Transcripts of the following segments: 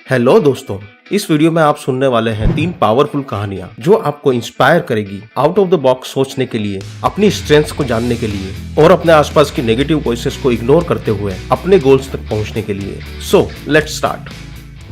Hello दोस्तों, इस video में आप सुनने वाले हैं 3 पावरफुल कहानियां जो आपको इंस्पायर करेगी आउट ऑफ द बॉक्स सोचने के लिए, अपनी स्ट्रेंथ्स को जानने के लिए और अपने आसपास की नेगेटिव वॉइसेस को इग्नोर करते हुए अपने गोल्स तक पहुंचने के लिए। So let's start.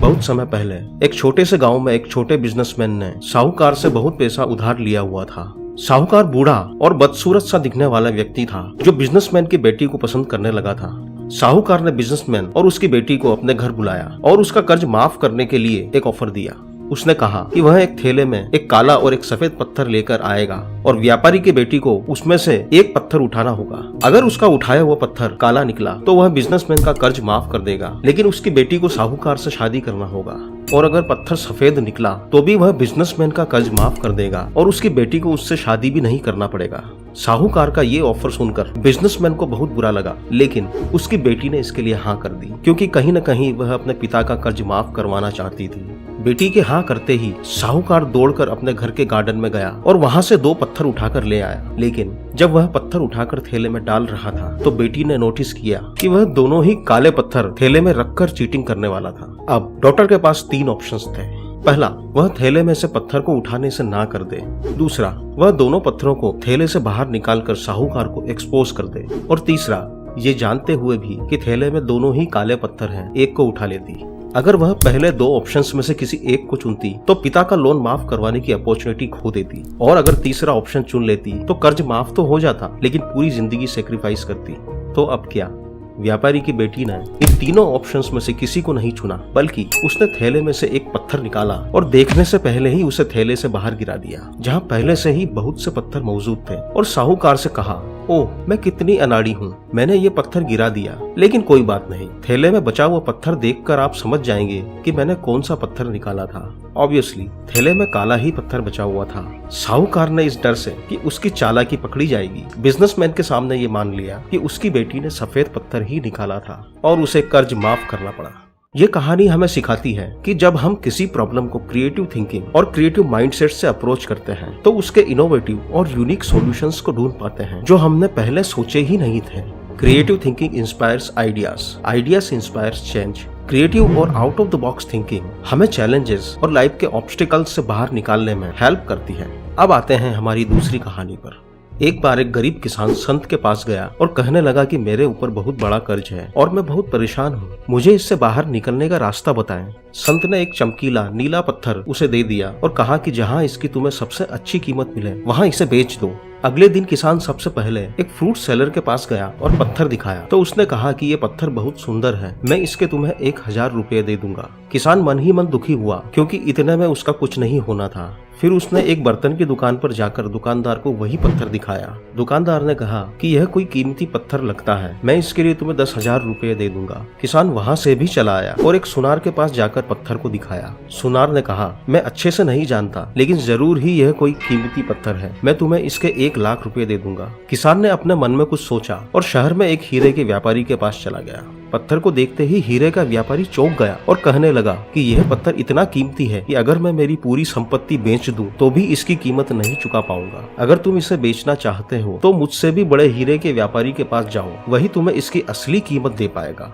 बहुत समय पहले एक छोटे से गांव में एक छोटे बिजनेसमैन ने साहूकार से बहुत पैसा उधार लिया हुआ था। साहूकार बूढ़ा और बदसूरत सा दिखने वाला व्यक्ति था जो बिजनेसमैन की बेटी को पसंद करने लगा था। साहूकार ने बिजनेसमैन और उसकी बेटी को अपने घर बुलाया और उसका कर्ज माफ करने के लिए एक ऑफर दिया। उसने कहा कि वह एक थैले में एक काला और एक सफेद पत्थर लेकर आएगा और व्यापारी की बेटी को उसमें से एक पत्थर उठाना होगा। अगर उसका उठाया हुआ पत्थर काला निकला तो वह बिजनेसमैन का कर्ज माफ कर देगा, लेकिन उसकी बेटी को साहूकार से शादी करना होगा। और अगर पत्थर सफेद निकला तो भी वह बिजनेसमैन का कर्ज माफ कर देगा और उसकी बेटी को उससे शादी भी नहीं करना पड़ेगा। साहूकार का ये ऑफर सुनकर बिजनेसमैन को बहुत बुरा लगा, लेकिन उसकी बेटी ने इसके लिए हाँ कर दी क्योंकि कहीं न कहीं वह अपने पिता का कर्ज माफ करवाना चाहती थी। बेटी के हाँ करते ही साहूकार दौड़कर अपने घर के गार्डन में गया और वहाँ से 2 पत्थर उठाकर ले आया। लेकिन जब वह पत्थर उठाकर थैले में डाल रहा था तो बेटी ने नोटिस किया कि वह दोनों ही काले पत्थर थैले में रखकर चीटिंग करने वाला था। अब डॉक्टर के पास 3 ऑप्शंस थे। पहला, वह थैले में से पत्थर को उठाने से ना कर दे। दूसरा, वह दोनों पत्थरों को थैले से बाहर निकालकर साहूकार को एक्सपोज कर दे। और तीसरा, ये जानते हुए भी कि थैले में दोनों ही काले पत्थर हैं, एक को उठा लेती। अगर वह पहले 2 ऑप्शंस में से किसी एक को चुनती तो पिता का लोन माफ करवाने की अपॉर्चुनिटी खो देती, और अगर तीसरा ऑप्शन चुन लेती तो कर्ज माफ तो हो जाता लेकिन पूरी जिंदगी सेक्रीफाइस करती। तो अब क्या? व्यापारी की बेटी ने इन तीनों ऑप्शंस में से किसी को नहीं चुना, बल्कि उसने थैले में से एक पत्थर निकाला और देखने से पहले ही उसे थैले से बाहर गिरा दिया, जहां पहले से ही बहुत से पत्थर मौजूद थे। और साहूकार से कहा, ओह मैं कितनी अनाड़ी हूँ, मैंने ये पत्थर गिरा दिया, लेकिन कोई बात नहीं, थैले में बचा हुआ पत्थर देखकर आप समझ जाएंगे कि मैंने कौन सा पत्थर निकाला था। ऑब्वियसली थैले में काला ही पत्थर बचा हुआ था। साहूकार ने इस डर से कि उसकी चालाकी पकड़ी जाएगी बिजनेसमैन के सामने ये मान लिया कि उसकी बेटी ने सफेद पत्थर ही निकाला था और उसे कर्ज माफ करना पड़ा। ये कहानी हमें सिखाती है कि जब हम किसी प्रॉब्लम को क्रिएटिव थिंकिंग और क्रिएटिव माइंडसेट से अप्रोच करते हैं तो उसके इनोवेटिव और यूनिक सॉल्यूशंस को ढूंढ पाते हैं जो हमने पहले सोचे ही नहीं थे। Creative thinking inspires ideas, ideas inspires change. Creative और out of the box thinking हमें चैलेंजेस और लाइफ के ऑब्स्टिकल्स से बाहर निकालने में हेल्प करती है। अब आते हैं हमारी दूसरी कहानी पर। एक बार एक गरीब किसान संत के पास गया और कहने लगा कि मेरे ऊपर बहुत बड़ा कर्ज है और मैं बहुत परेशान हूँ, मुझे इससे बाहर निकलने का रास्ता बताएं। संत ने एक चमकीला नीला पत्थर उसे दे दिया और कहा कि जहाँ इसकी तुम्हें सबसे अच्छी कीमत मिले वहाँ इसे बेच दो। अगले दिन किसान सबसे पहले एक फ्रूट सेलर के पास गया और पत्थर दिखाया तो उसने कहा कि ये पत्थर बहुत सुंदर है, मैं इसके तुम्हें 1000 रुपये दे दूंगा। किसान मन ही मन दुखी हुआ क्योंकि इतने में उसका कुछ नहीं होना था। फिर उसने एक बर्तन की दुकान पर जाकर दुकानदार को वही पत्थर दिखाया। दुकानदार ने कहा कि यह कोई कीमती पत्थर लगता है, मैं इसके लिए तुम्हें 10,000 रुपये दे दूंगा। किसान वहाँ से भी चला आया और एक सुनार के पास जाकर पत्थर को दिखाया। सुनार ने कहा, मैं अच्छे से नहीं जानता लेकिन जरूर ही यह कोई कीमती पत्थर है, मैं तुम्हें इसके 1 लाख रुपए दे दूंगा। किसान ने अपने मन में कुछ सोचा और शहर में एक हीरे के व्यापारी के पास चला गया। पत्थर को देखते ही हीरे का व्यापारी चौंक गया और कहने लगा कि यह पत्थर इतना कीमती है कि अगर मैं मेरी पूरी संपत्ति बेच दूं तो भी इसकी कीमत नहीं चुका पाऊंगा। अगर तुम इसे बेचना चाहते हो तो मुझसे भी बड़े हीरे के व्यापारी के पास जाओ, वही तुम्हें इसकी असली कीमत दे पाएगा।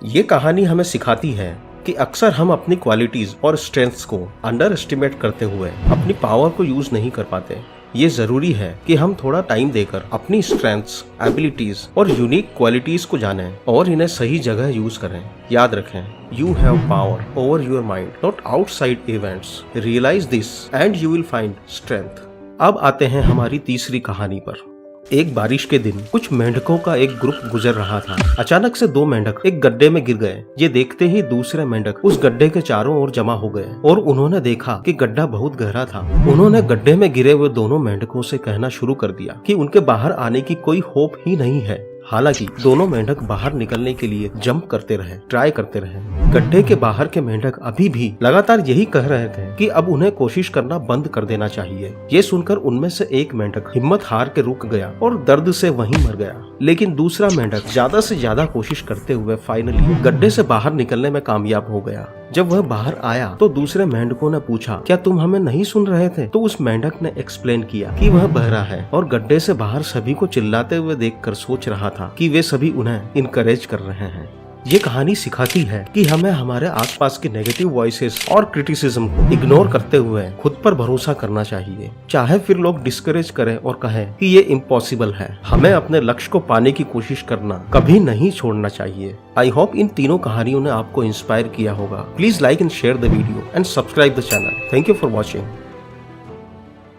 ये कहानी हमें सिखाती है कि अक्सर हम अपनी क्वालिटीज और स्ट्रेंथ्स को अंडर एस्टिमेट करते हुए अपनी पावर को यूज नहीं कर पाते। ये जरूरी है कि हम थोड़ा टाइम देकर अपनी स्ट्रेंथ्स, एबिलिटीज और यूनिक क्वालिटीज को जानें और इन्हें सही जगह यूज करें। याद रखें, you have power over your mind, not outside events. Realize this and you will find strength. अब आते हैं हमारी तीसरी कहानी पर। एक बारिश के दिन कुछ मेंढकों का एक ग्रुप गुजर रहा था। अचानक से 2 मेंढक एक गड्ढे में गिर गए। ये देखते ही दूसरे मेंढक उस गड्ढे के चारों ओर जमा हो गए और उन्होंने देखा कि गड्ढा बहुत गहरा था। उन्होंने गड्ढे में गिरे हुए दोनों मेंढकों से कहना शुरू कर दिया कि उनके बाहर आने की कोई होप ही नहीं है। हालांकि दोनों मेंढक बाहर निकलने के लिए जंप करते रहे, ट्राई करते रहे। गड्ढे के बाहर के मेंढक अभी भी लगातार यही कह रहे थे कि अब उन्हें कोशिश करना बंद कर देना चाहिए। ये सुनकर उनमें से एक मेंढक हिम्मत हार के रुक गया और दर्द से वहीं मर गया। लेकिन दूसरा मेंढक ज्यादा से ज्यादा कोशिश करते हुए फाइनली गड्ढे से बाहर निकलने में कामयाब हो गया। जब वह बाहर आया तो दूसरे मेंढकों ने पूछा, क्या तुम हमें नहीं सुन रहे थे? तो उस मेंढक ने एक्सप्लेन किया कि वह बहरा है और गड्ढे से बाहर सभी को चिल्लाते हुए देखकर सोच रहा था कि वे सभी उन्हें इनकरेज कर रहे हैं। ये कहानी सिखाती है कि हमें हमारे आसपास के नेगेटिव वॉइसेस और क्रिटिसिज्म को इग्नोर करते हुए खुद पर भरोसा करना चाहिए। चाहे फिर लोग डिस्करेज करें और कहें कि ये इम्पॉसिबल है, हमें अपने लक्ष्य को पाने की कोशिश करना कभी नहीं छोड़ना चाहिए। आई होप इन तीनों कहानियों ने आपको इंस्पायर किया होगा। Please like and share the video and subscribe the channel. Thank you for watching.